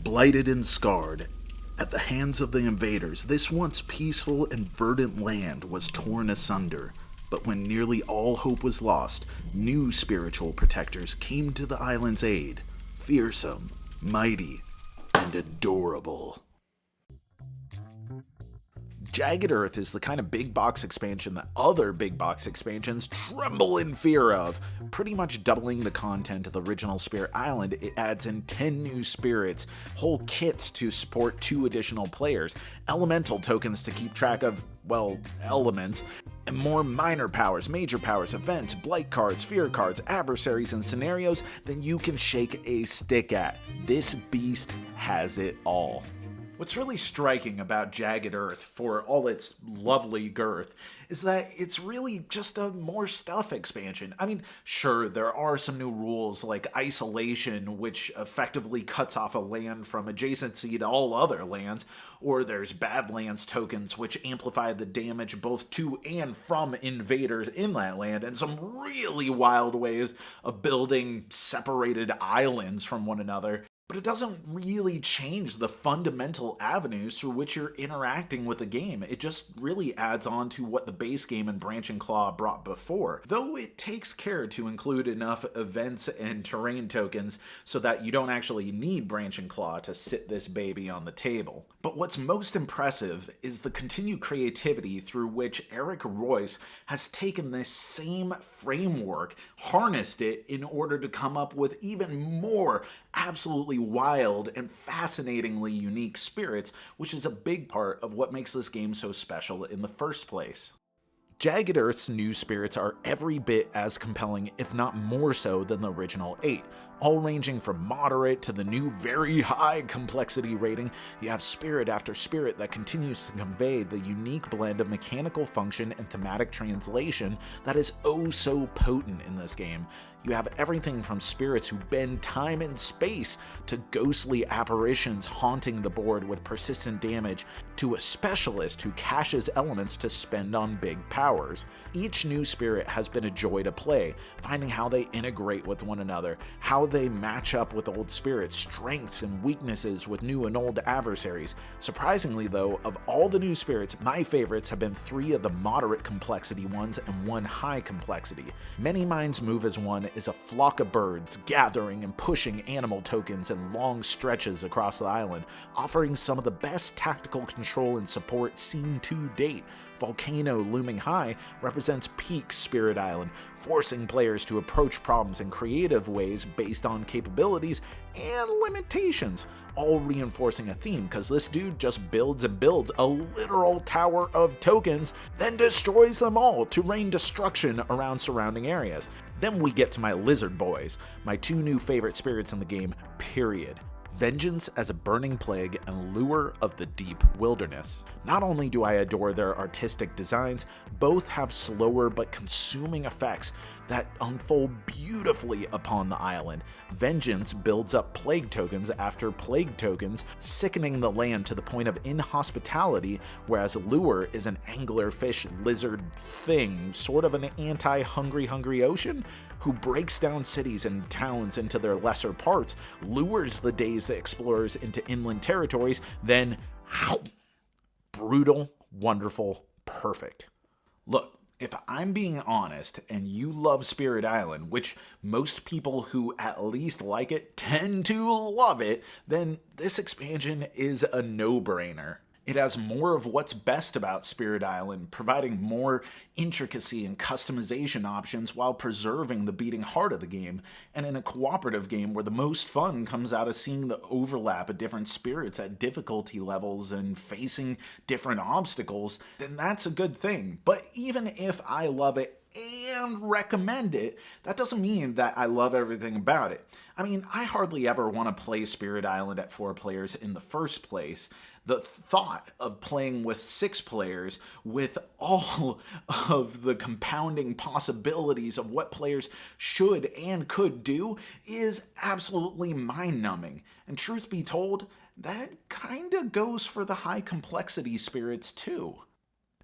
Blighted and scarred, at the hands of the invaders, this once peaceful and verdant land was torn asunder. But when nearly all hope was lost, new spiritual protectors came to the island's aid. Fearsome, mighty, and adorable. Jagged Earth is the kind of big box expansion that other big box expansions tremble in fear of. Pretty much doubling the content of the original Spirit Island, it adds in 10 new spirits, whole kits to support 2 additional players, elemental tokens to keep track of, well, elements, and more minor powers, major powers, events, blight cards, fear cards, adversaries, and scenarios than you can shake a stick at. This beast has it all. What's really striking about Jagged Earth, for all its lovely girth, is that it's really just a more stuff expansion. I mean, sure, there are some new rules like isolation, which effectively cuts off a land from adjacency to all other lands, or there's Badlands tokens, which amplify the damage both to and from invaders in that land, and some really wild ways of building separated islands from one another. But it doesn't really change the fundamental avenues through which you're interacting with the game. It just really adds on to what the base game and Branch and Claw brought before, though it takes care to include enough events and terrain tokens so that you don't actually need Branch and Claw to sit this baby on the table. But what's most impressive is the continued creativity through which Eric Royce has taken this same framework, harnessed it in order to come up with even more absolutely wild and fascinatingly unique spirits, which is a big part of what makes this game so special in the first place. Jagged Earth's new spirits are every bit as compelling, if not more so, than the original 8. All ranging from moderate to the new very high complexity rating, you have spirit after spirit that continues to convey the unique blend of mechanical function and thematic translation that is oh so potent in this game. You have everything from spirits who bend time and space to ghostly apparitions haunting the board with persistent damage, to a specialist who caches elements to spend on big powers. Each new spirit has been a joy to play, finding how they integrate with one another, how they match up with old spirits, strengths and weaknesses with new and old adversaries. Surprisingly though, of all the new spirits, my favorites have been 3 of the moderate complexity ones and 1 high complexity. Many Minds Move as one is a flock of birds gathering and pushing animal tokens in long stretches across the island, offering some of the best tactical control and support seen to date. Volcano looming high represents peak Spirit Island, forcing players to approach problems in creative ways based on capabilities and limitations, all reinforcing a theme because this dude just builds and builds a literal tower of tokens, then destroys them all to rain destruction around surrounding areas. Then we get to my lizard boys, my 2 new favorite spirits in the game, period. Vengeance as a burning plague and lure of the deep wilderness. Not only do I adore their artistic designs, both have slower but consuming effects that unfold beautifully upon the island. Vengeance builds up plague tokens after plague tokens, sickening the land to the point of inhospitality, whereas Lure is an anglerfish lizard thing, sort of an anti-hungry ocean, who breaks down cities and towns into their lesser parts, lures the dazed explorers into inland territories, then brutal, wonderful, perfect. Look, if I'm being honest, and you love Spirit Island, which most people who at least like it tend to love it, then this expansion is a no-brainer. It has more of what's best about Spirit Island, providing more intricacy and customization options while preserving the beating heart of the game, and in a cooperative game where the most fun comes out of seeing the overlap of different spirits at difficulty levels and facing different obstacles, then that's a good thing. But even if I love it and recommend it, that doesn't mean that I love everything about it. I mean, I hardly ever want to play Spirit Island at 4 players in the first place. The thought of playing with 6 players with all of the compounding possibilities of what players should and could do is absolutely mind-numbing. And truth be told, that kinda goes for the high complexity spirits too.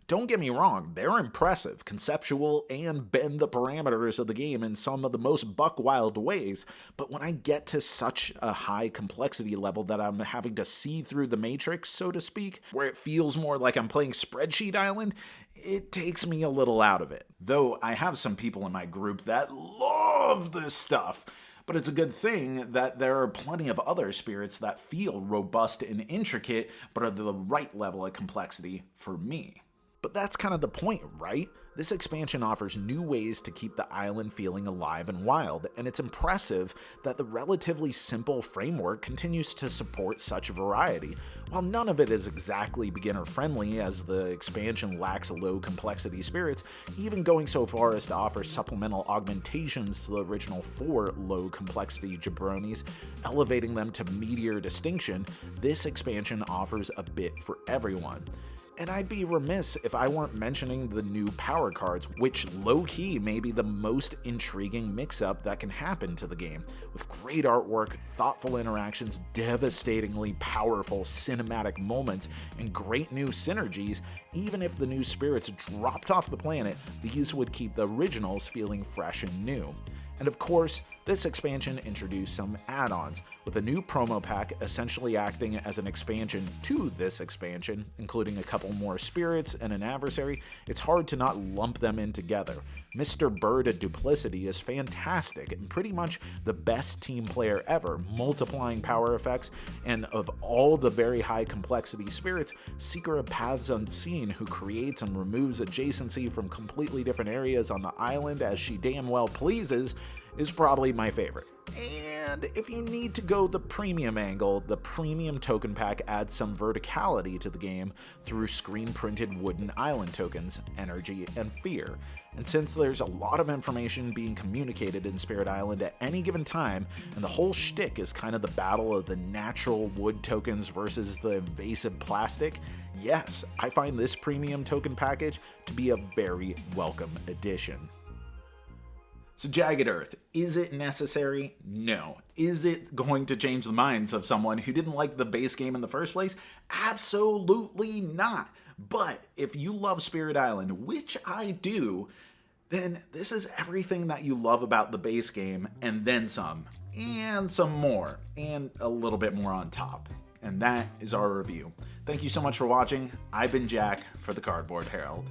Don't get me wrong, they're impressive, conceptual, and bend the parameters of the game in some of the most buck-wild ways, but when I get to such a high complexity level that I'm having to see through the matrix, so to speak, where it feels more like I'm playing Spreadsheet Island, it takes me a little out of it. Though I have some people in my group that love this stuff. But it's a good thing that there are plenty of other spirits that feel robust and intricate, but are the right level of complexity for me. But that's kind of the point, right? This expansion offers new ways to keep the island feeling alive and wild, and it's impressive that the relatively simple framework continues to support such variety. While none of it is exactly beginner-friendly, as the expansion lacks low-complexity spirits, even going so far as to offer supplemental augmentations to the original 4 low-complexity jabronis, elevating them to meteor distinction, this expansion offers a bit for everyone. And I'd be remiss if I weren't mentioning the new power cards, which low-key may be the most intriguing mix-up that can happen to the game. With great artwork, thoughtful interactions, devastatingly powerful cinematic moments, and great new synergies, even if the new spirits dropped off the planet, these would keep the originals feeling fresh and new. And of course, this expansion introduced some add-ons, with a new promo pack essentially acting as an expansion to this expansion, including a couple more spirits and an adversary. It's hard to not lump them in together. Mr. Bird of Duplicity is fantastic and pretty much the best team player ever, multiplying power effects, and of all the very high complexity spirits, Seeker of Paths Unseen, who creates and removes adjacency from completely different areas on the island as she damn well pleases, is probably my favorite. And if you need to go the premium angle, the premium token pack adds some verticality to the game through screen-printed wooden island tokens, energy, and fear. And since there's a lot of information being communicated in Spirit Island at any given time, and the whole shtick is kind of the battle of the natural wood tokens versus the invasive plastic, yes, I find this premium token package to be a very welcome addition. So Jagged Earth, is it necessary? No. Is it going to change the minds of someone who didn't like the base game in the first place? Absolutely not. But if you love Spirit Island, which I do, then this is everything that you love about the base game, and then some, and some more, and a little bit more on top. And that is our review. Thank you so much for watching. I've been Jack for the Cardboard Herald.